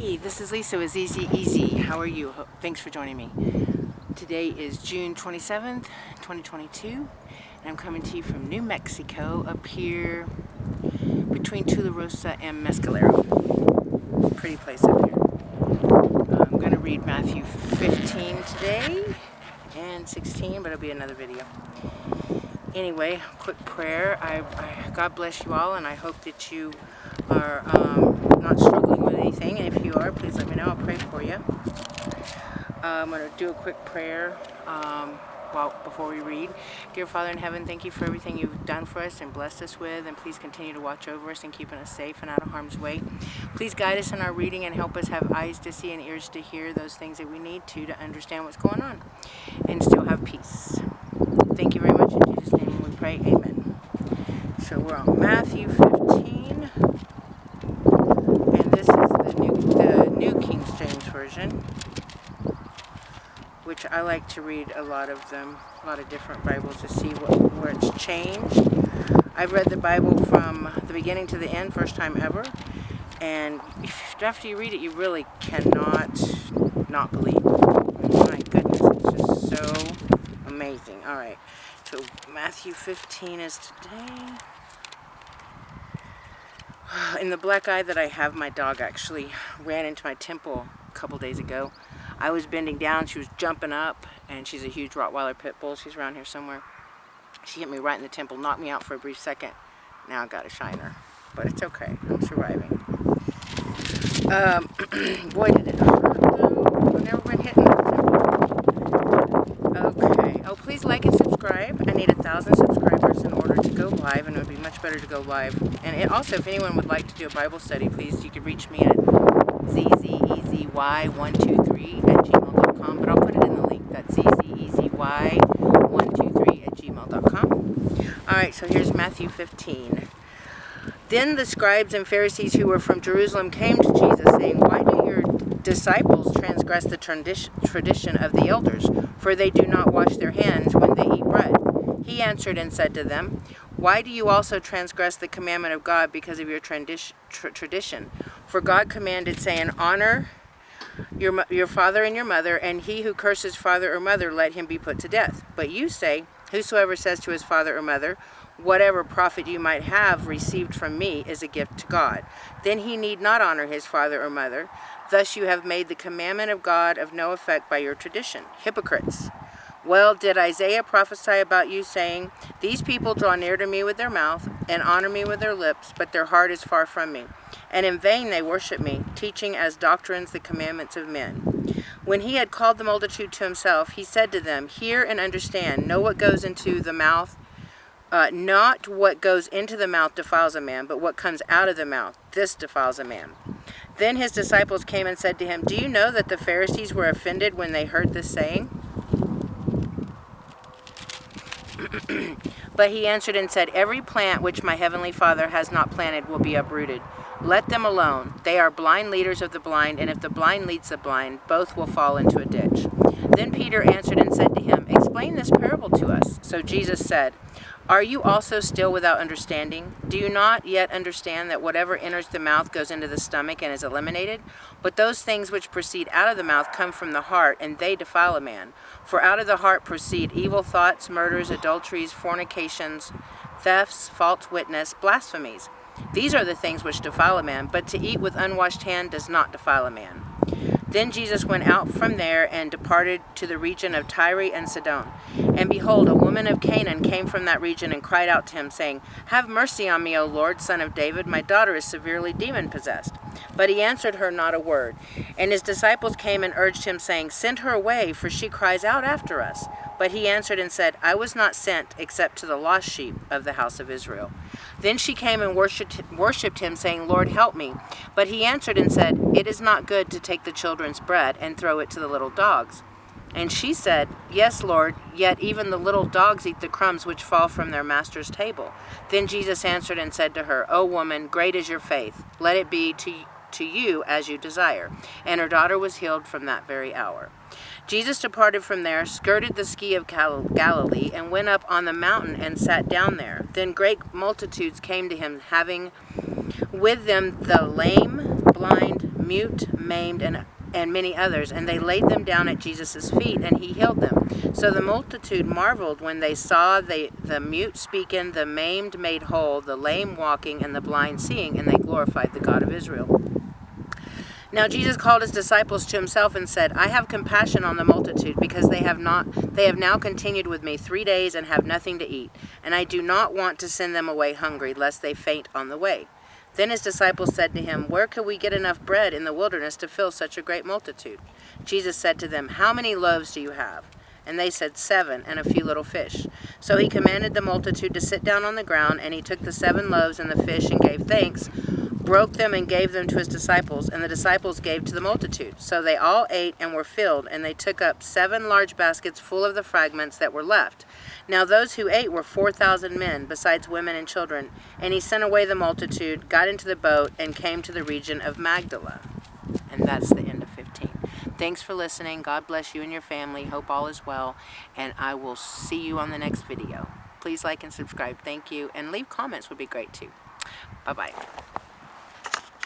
Hey, this is Lisa with ZZ Easy. How are you? Thanks for joining me. Today is June 27th, 2022, and I'm coming to you from New Mexico, up here between Tularosa and Mescalero. Pretty place up here. I'm going to read Matthew 15 today and 16, but it'll be another video. Anyway, quick prayer. God bless you all, and I hope that you are not struggling with anything. And if you are, please let me know. I'll pray for you. I'm going to do a quick prayer before we read. Dear Father in heaven, thank you for everything you've done for us and blessed us with, and please continue to watch over us and keeping us safe and out of harm's way. Please guide us in our reading and help us have eyes to see and ears to hear those things that we need to understand what's going on and still have peace. Thank you very much. In Jesus' name we pray. Amen. So we're on Matthew 15, and this is the New King James Version, which I like to read a lot of them, a lot of different Bibles to see where it's changed. I've read the Bible from the beginning to the end, first time ever, and after you read it, you really cannot not believe. My goodness, it's just so amazing. All right, so Matthew 15 is today. In the black eye that I have, my dog actually ran into my temple a couple days ago. I was bending down, she was jumping up, and she's a huge Rottweiler pit bull. She's around here somewhere. She hit me right in the temple, knocked me out for a brief second. Now I got a shiner, but it's okay. I'm surviving. Boy, did it hurt though. I've never been hit in the temple. Okay. Oh, please like and subscribe. I need 1,000 subscribers in order to go live, and it would be much better to go live. And also, if anyone would like to do a Bible study, please, you could reach me at zzEZY123@gmail.com, but I'll put it in the link. That's zzEZY123@gmail.com. Alright, so here's Matthew 15. Then the scribes and Pharisees who were from Jerusalem came to Jesus, saying, "Why do your disciples transgress the tradition of the elders? For they do not wash their hands when they eat bread." He answered and said to them, "Why do you also transgress the commandment of God because of your tradition? For God commanded, saying, Honor your father and your mother, and he who curses father or mother, let him be put to death. But you say, Whosoever says to his father or mother, Whatever profit you might have received from me is a gift to God, then he need not honor his father or mother. Thus you have made the commandment of God of no effect by your tradition. Hypocrites! Well, did Isaiah prophesy about you, saying, These people draw near to me with their mouth, and honor me with their lips, but their heart is far from me. And in vain they worship me, teaching as doctrines the commandments of men. When he had called the multitude to himself, he said to them, Hear and understand, know what goes into the mouth. Not what goes into the mouth defiles a man, but what comes out of the mouth, this defiles a man. Then his disciples came and said to him, Do you know that the Pharisees were offended when they heard this saying? But he answered and said, Every plant which my heavenly Father has not planted will be uprooted. Let them alone. They are blind leaders of the blind, and if the blind leads the blind, both will fall into a ditch. Then Peter answered and said to him, Explain this parable to us. So Jesus said, Are you also still without understanding? Do you not yet understand that whatever enters the mouth goes into the stomach and is eliminated? But those things which proceed out of the mouth come from the heart, and they defile a man. For out of the heart proceed evil thoughts, murders, adulteries, fornications, thefts, false witness, blasphemies. These are the things which defile a man, but to eat with unwashed hand does not defile a man. Then Jesus went out from there and departed to the region of Tyre and Sidon. And behold, a woman of Canaan came from that region and cried out to him, saying, Have mercy on me, O Lord, Son of David, my daughter is severely demon-possessed. But he answered her not a word. And his disciples came and urged him, saying, Send her away, for she cries out after us. But he answered and said, I was not sent except to the lost sheep of the house of Israel. Then she came and worshipped him, saying, Lord, help me. But he answered and said, It is not good to take the children's bread and throw it to the little dogs. And she said, Yes, Lord, yet even the little dogs eat the crumbs which fall from their master's table. Then Jesus answered and said to her, O woman, great is your faith. Let it be to you as you desire. And her daughter was healed from that very hour. Jesus departed from there, skirted the Sea of Galilee, and went up on the mountain and sat down there. Then great multitudes came to him, having with them the lame, blind, mute, maimed, and many others, and they laid them down at Jesus' feet, and he healed them. So the multitude marveled when they saw the mute speaking, the maimed made whole, the lame walking, and the blind seeing, and they glorified the God of Israel. Now Jesus called his disciples to himself and said, I have compassion on the multitude, because they have now continued with me 3 days and have nothing to eat, and I do not want to send them away hungry, lest they faint on the way. Then his disciples said to him, Where could we get enough bread in the wilderness to fill such a great multitude? Jesus said to them, How many loaves do you have? And they said, 7, and a few little fish. So he commanded the multitude to sit down on the ground, and he took the 7 loaves and the fish and gave thanks, broke them and gave them to his disciples, and the disciples gave to the multitude. So they all ate and were filled, and they took up 7 large baskets full of the fragments that were left. Now those who ate were 4,000 men, besides women and children. And he sent away the multitude, got into the boat, and came to the region of Magdala. And that's the end of 15. Thanks for listening. God bless you and your family. Hope all is well, and I will see you on the next video. Please like and subscribe. Thank you, and leave comments would be great too. Bye-bye.